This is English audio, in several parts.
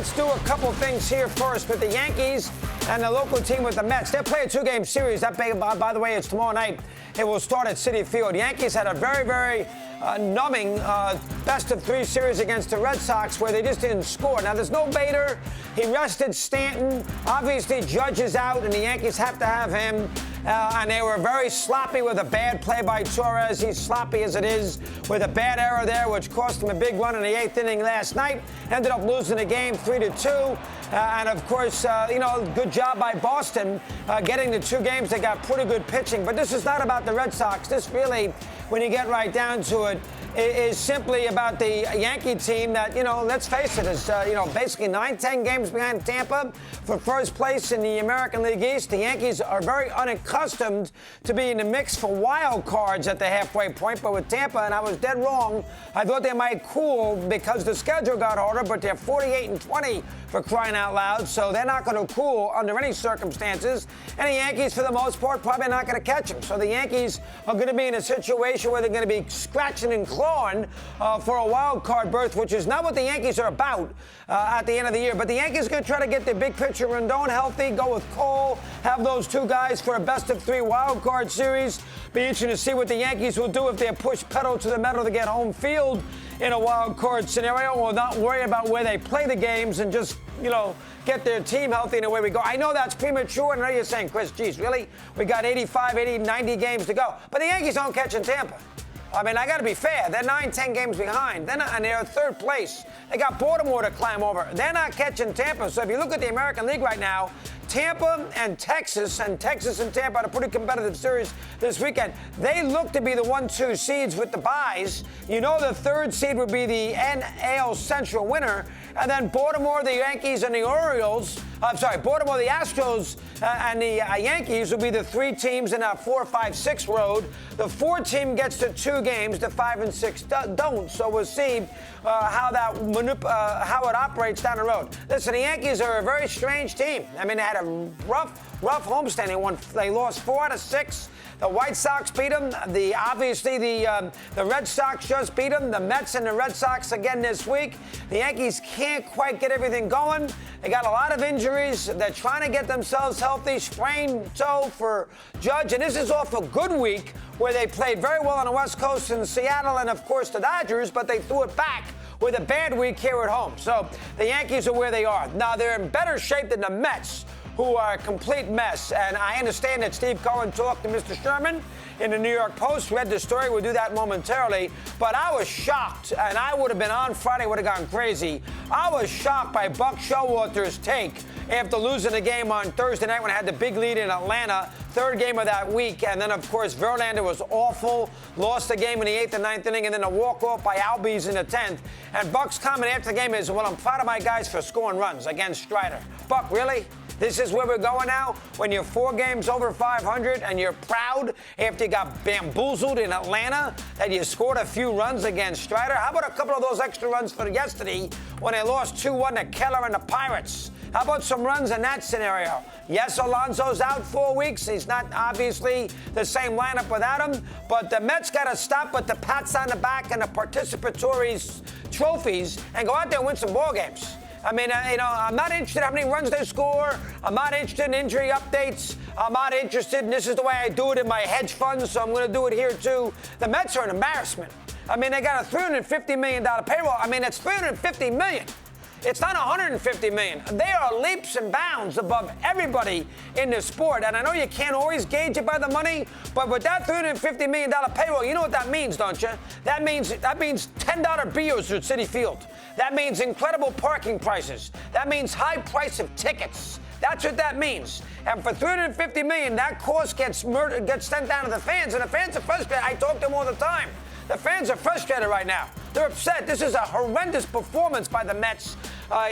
let's do a couple things here first with the Yankees and the local team with the Mets. They're playing a two-game series. That, by the way, it's tomorrow night. It will start at Citi Field. The Yankees had a very numbing best-of-3 series against the Red Sox where they just didn't score. Now, there's no Bader. He rested Stanton. Obviously, Judge is out, and the Yankees have to have him. And they were very sloppy with a bad play by Torres. He's sloppy as it is with a bad error there, which cost him a big run in the 8th inning last night. Ended up losing the game 3-2. And, of course, good job by Boston getting the 2 games. They got pretty good pitching. But this is not about the Red Sox. This really, when you get right down to it, is simply about the Yankee team that, let's face it, is, basically 9-10 games behind Tampa for first place in the American League East. The Yankees are very unaccustomed to being in the mix for wild cards at the halfway point, but with Tampa, and I was dead wrong, I thought they might cool because the schedule got harder, but they're 48-20 for crying out loud, so they're not going to cool under any circumstances. And the Yankees, for the most part, probably not going to catch them. So the Yankees are going to be in a situation where they're going to be scratching and clawing for a wild card berth, which is not what the Yankees are about at the end of the year. But the Yankees are going to try to get their big pitcher Rendon healthy, go with Cole, have those 2 guys for a best-of-3 wild card series. Be interesting to see what the Yankees will do if they push pedal to the metal to get home field in a wild card scenario, or not worry about where they play the games and just, get their team healthy and away we go. I know that's premature, and I know you're saying, Chris, geez, really? We got 85, 80, 90 games to go. But the Yankees don't catch in Tampa. I mean, I got to be fair. They're 9-10 games behind. And they're 3rd place. They got Baltimore to climb over. They're not catching Tampa. So if you look at the American League right now, Tampa and Texas and Tampa had a pretty competitive series this weekend. They look to be the 1-2 seeds with the byes. The 3rd seed would be the NL Central winner. And then Baltimore, the Yankees, and the Orioles. Baltimore, the Astros, and the Yankees will be the 3 teams in a 4-5-6 road. The 4 team gets to 2 games. The 5 and 6 don't. So we'll see how it operates down the road. Listen, the Yankees are a very strange team. I mean, they had a rough homestand. They lost 4 out of 6. The White Sox beat them. Obviously, the Red Sox just beat them. The Mets and the Red Sox again this week. The Yankees can't quite get everything going. They got a lot of injuries. They're trying to get themselves healthy. Sprained toe for Judge. And this is off a good week where they played very well on the West Coast in Seattle and, of course, the Dodgers, but they threw it back with a bad week here at home. So the Yankees are where they are. Now, they're in better shape than the Mets, who are a complete mess. And I understand that Steve Cohen talked to Mr. Sherman in the New York Post, read the story. We'll do that momentarily. But I was shocked, and I would have been on Friday, would have gone crazy. I was shocked by Buck Showalter's take after losing the game on Thursday night when I had the big lead in Atlanta, 3rd game of that week. And then, of course, Verlander was awful, lost the game in the 8th and 9th inning, and then a walk-off by Albies in the 10th. And Buck's comment after the game is, well, I'm proud of my guys for scoring runs against Strider. Buck, really? This is where we're going now? When you're 4 games over 500 and you're proud after you got bamboozled in Atlanta that you scored a few runs against Strider? How about a couple of those extra runs for yesterday when they lost 2-1 to Keller and the Pirates? How about some runs in that scenario? Yes, Alonso's out 4 weeks. He's not obviously the same lineup without him. But the Mets got to stop with the pats on the back and the participatory trophies and go out there and win some ball games. I mean, I'm not interested in how many runs they score. I'm not interested in injury updates. I'm not interested, and this is the way I do it in my hedge funds, so I'm going to do it here too. The Mets are an embarrassment. I mean, they got a $350 million payroll. I mean, it's $350 million. It's not $150 million. They are leaps and bounds above everybody in this sport. And I know you can't always gauge it by the money, but with that $350 million payroll, you know what that means, don't you? That means $10 beers at Citi Field. That means incredible parking prices. That means high price of tickets. That's what that means. And for $350 million, that cost gets sent down to the fans, and the fans are frustrated. I talk to them all the time. The fans are frustrated right now. They're upset. This is a horrendous performance by the Mets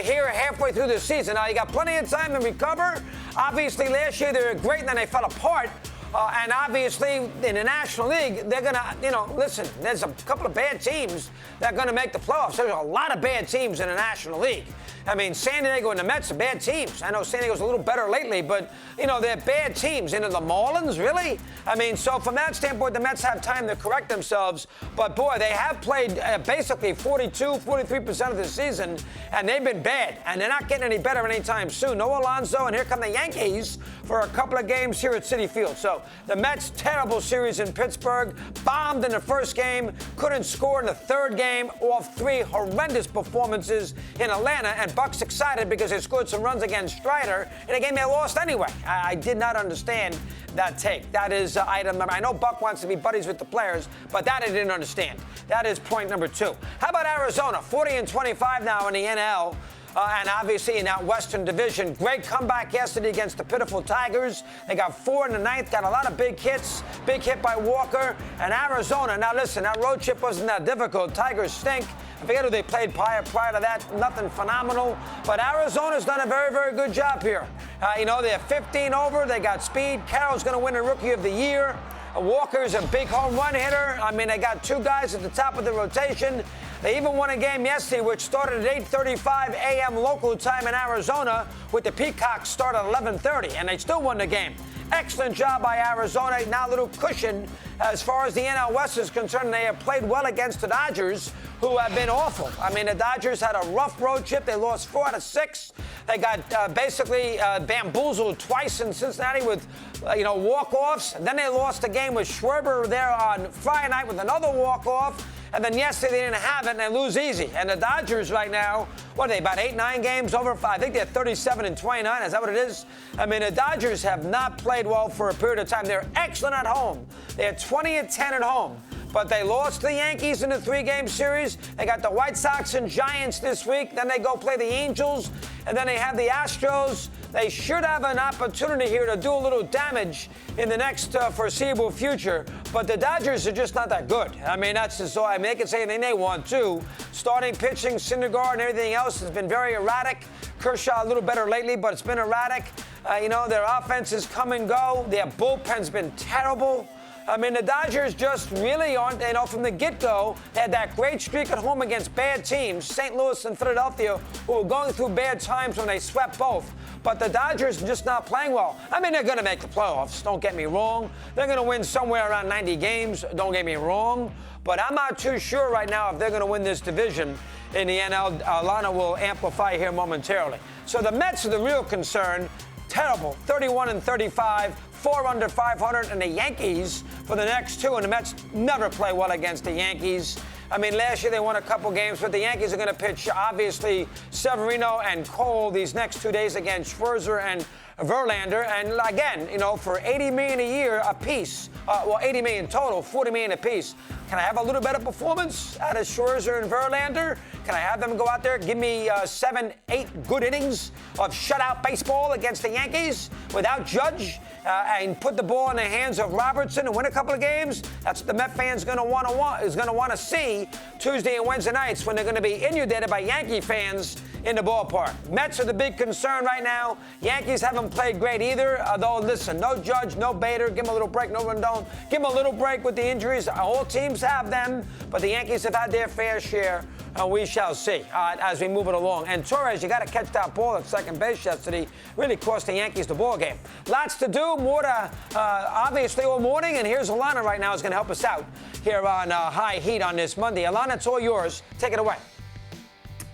here halfway through the season. Now, you got plenty of time to recover. Obviously, last year they were great, and then they fell apart. And obviously, in the National League, they're going to, listen, there's a couple of bad teams that are going to make the playoffs. There's a lot of bad teams in the National League. I mean, San Diego and the Mets are bad teams. I know San Diego's a little better lately, but, they're bad teams. The Marlins, really? I mean, so from that standpoint, the Mets have time to correct themselves. But, boy, they have played basically 43% of the season, and they've been bad. And they're not getting any better anytime soon. No Alonso, and here come the Yankees for a couple of games here at Citi Field. So the Mets, terrible series in Pittsburgh, bombed in the first game, couldn't score in the third game off 3 horrendous performances in Atlanta, and Buck's excited because they scored some runs against Strider in a game they lost anyway. I did not understand that take. That is item number. I know Buck wants to be buddies with the players, but that I didn't understand. That is point number 2. How about Arizona? 40-25 now in the NL. And obviously in that Western Division, great comeback yesterday against the pitiful Tigers. They got 4 in the 9th, got a lot of big hits. Big hit by Walker. And Arizona, now listen, that road trip wasn't that difficult. Tigers stink. I forget who they played prior to that. Nothing phenomenal. But Arizona's done a very, very good job here. They're 15 over. They got speed. Carroll's going to win the Rookie of the Year. Walker's a big home run hitter. I mean, they got 2 guys at the top of the rotation. They even won a game yesterday, which started at 8:35 a.m. local time in Arizona, with the Peacocks start at 11:30, and they still won the game. Excellent job by Arizona. Now a little cushion as far as the NL West is concerned. They have played well against the Dodgers, who have been awful. I mean, the Dodgers had a rough road trip. They lost 4 out of 6. They got basically bamboozled twice in Cincinnati with, walk-offs. And then they lost a game with Schwarber there on Friday night with another walk-off. And then yesterday they didn't have it, and they lose easy. And the Dodgers right now, what are they, about 8-9 games over? I think they're 37-29. Is that what it is? I mean, the Dodgers have not played well for a period of time. They're excellent at home. They're 20-10 at home. But they lost to the Yankees in the 3-game series. They got the White Sox and Giants this week. Then they go play the Angels. And then they have the Astros. They should have an opportunity here to do a little damage in the next foreseeable future. But the Dodgers are just not that good. I mean, that's just all. I mean, they can say anything they want to. Starting pitching, Syndergaard and everything else has been very erratic. Kershaw a little better lately, but it's been erratic. Their offenses come and go. Their bullpen's been terrible. I mean, the Dodgers just really aren't, from the get-go, they had that great streak at home against bad teams, St. Louis and Philadelphia, who were going through bad times when they swept both. But the Dodgers are just not playing well. I mean, they're going to make the playoffs, don't get me wrong. They're going to win somewhere around 90 games, don't get me wrong. But I'm not too sure right now if they're going to win this division in the NL. Lana will amplify here momentarily. So the Mets are the real concern. Terrible, 31-35. 4 under 500, and the Yankees for the next 2, and the Mets never play well against the Yankees. I mean, last year they won a couple games, but the Yankees are going to pitch, obviously, Severino and Cole these next 2 days against Scherzer and Verlander. And again, for $80 million a year apiece, $80 million total, $40 million apiece. Can I have a little better performance out of Scherzer and Verlander? Can I have them go out there, give me 7-8 good innings of shutout baseball against the Yankees without Judge, and put the ball in the hands of Robertson and win a couple of games? That's what the Met fans going to want to see Tuesday and Wednesday nights when they're going to be inundated by Yankee fans in the ballpark. Mets are the big concern right now. Yankees haven't played great either, although, listen, no Judge, no Bader. Give them a little break, no Rendon. Give them a little break with the injuries. All teams have them, but the Yankees have had their fair share. We shall see as we move it along. And Torres, you got to catch that ball at second base yesterday. Really cost the Yankees the ball game. Lots to do, more to obviously all morning. And here's Alana right now is going to help us out here on High Heat on this Monday. Alana, it's all yours. Take it away.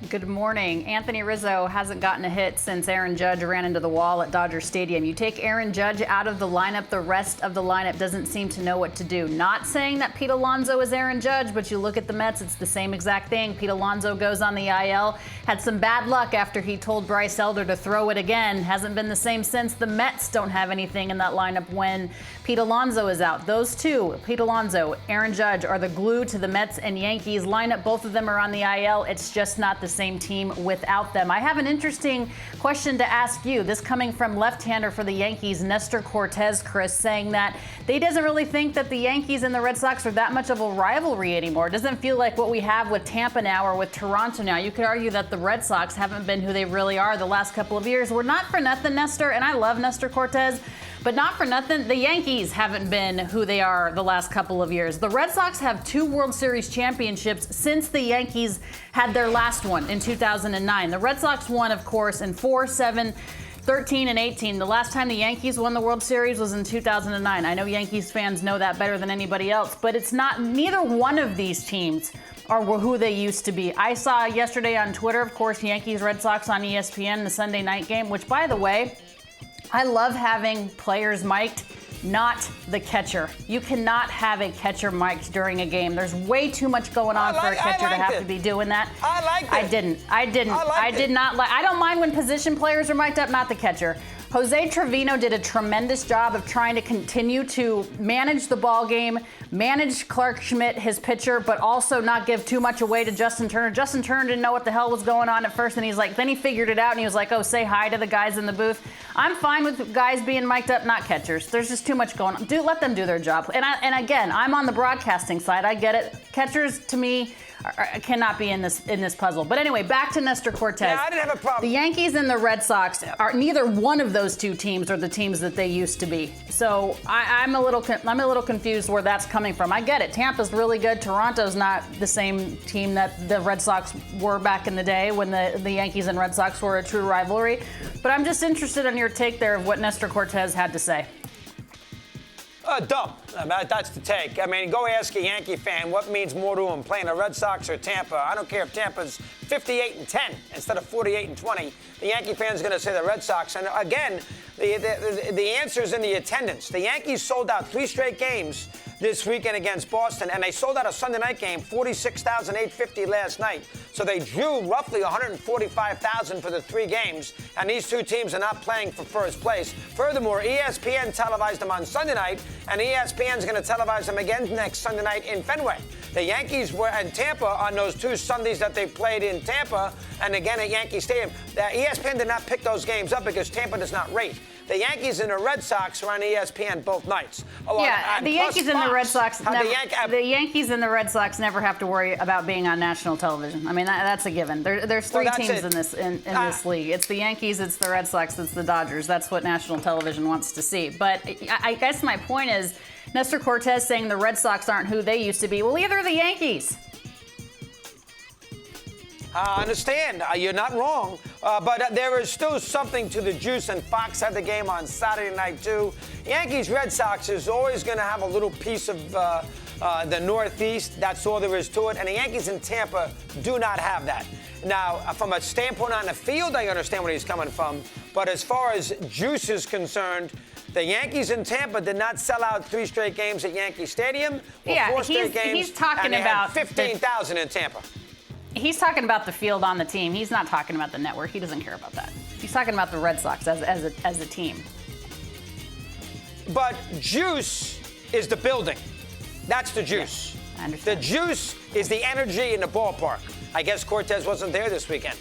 Good morning. Anthony Rizzo hasn't gotten a hit since Aaron Judge ran into the wall at Dodger Stadium. You take Aaron Judge out of the lineup, the rest of the lineup doesn't seem to know what to do. Not saying that Pete Alonso is Aaron Judge, but you look at the Mets, it's the same exact thing. Pete Alonso goes on the IL, had some bad luck after he told Bryce Elder to throw it again. Hasn't been the same since. The Mets don't have anything in that lineup when Pete Alonso is out. Those two, Pete Alonso, Aaron Judge, are the glue to the Mets and Yankees lineup. Both of them are on the IL. It's just not the same team without them. I have an interesting question to ask you. This coming from left-hander for the Yankees, Nestor Cortez, Chris, saying that he doesn't really think that the Yankees and the Red Sox are that much of a rivalry anymore. It doesn't feel like what we have with Tampa now or with Toronto now. You could argue that the Red Sox haven't been who they really are the last couple of years. We're not for nothing, Nestor, and I love Nestor Cortez, But not for nothing, the Yankees haven't been who they are the last couple of years. The Red Sox have 2 World Series championships since the Yankees had their last one in 2009. The Red Sox won, of course, in 4, 7, 13, and 18. The last time the Yankees won the World Series was in 2009. I know Yankees fans know that better than anybody else, but it's not, neither one of these teams are who they used to be. I saw yesterday on Twitter, of course, Yankees Red Sox on ESPN, the Sunday night game, which, by the way, I love having players mic'd, not the catcher. You cannot have a catcher mic'd during a game. There's way too much going on for a catcher to have to be doing that. I liked it. I did not like. I don't mind when position players are mic'd up, not the catcher. Jose Trevino did a tremendous job of trying to continue to manage the ball game, manage Clark Schmidt, his pitcher, but also not give too much away to Justin Turner. Justin Turner didn't know what the hell was going on at first, and then he figured it out, and he was like, oh, say hi to the guys in the booth. I'm fine with guys being mic'd up, not catchers. There's just too much going on. Let them do their job. And again, I'm on the broadcasting side. I get it. Catchers, to me, cannot be in this puzzle. But anyway, back to Nestor Cortes. Yeah, I didn't have a problem. The Yankees and the Red Sox are neither one of those 2 teams are the teams that they used to be. So I'm a little confused where that's coming from. I get it. Tampa's really good. Toronto's not the same team that the Red Sox were back in the day when the Yankees and Red Sox were a true rivalry. But I'm just interested in your take there of what Nestor Cortes had to say. Dumb. That's the take. I mean, go ask a Yankee fan what means more to him, playing the Red Sox or Tampa. I don't care if Tampa's 58-10 instead of 48-20. The Yankee fan's going to say the Red Sox. And again, the answer is in the attendance. The Yankees sold out 3 straight games this weekend against Boston, and they sold out a Sunday night game, 46,850 last night. So they drew roughly 145,000 for the 3 games, and these 2 teams are not playing for first place. Furthermore, ESPN televised them on Sunday night, and ESPN's going to televise them again next Sunday night in Fenway. The Yankees were in Tampa on those 2 Sundays that they played in Tampa, and again at Yankee Stadium. ESPN did not pick those games up because Tampa does not rate. The Yankees and the Red Sox are on ESPN both nights. The Yankees and the Red Sox. The Yankees and the Red Sox never have to worry about being on national television. I mean, that's a given. There's 3 teams in this league. It's the Yankees, it's the Red Sox, it's the Dodgers. That's what national television wants to see. But I guess my point is, Nestor Cortes saying the Red Sox aren't who they used to be. Well, either are the Yankees. I understand. You're not wrong. But there is still something to the juice, and Fox had the game on Saturday night, too. Yankees-Red Sox is always going to have a little piece of the Northeast. That's all there is to it. And the Yankees in Tampa do not have that. Now, from a standpoint on the field, I understand where he's coming from. But as far as juice is concerned, the Yankees in Tampa did not sell out 3 straight games at Yankee Stadium. Or 4 straight games. He's talking and they about had 15,000 in Tampa. He's talking about the field on the team. He's not talking about the network. He doesn't care about that. He's talking about the Red Sox as a team. But juice is the building. That's the juice. Yeah, I understand. The juice is the energy in the ballpark. I guess Cortes wasn't there this weekend.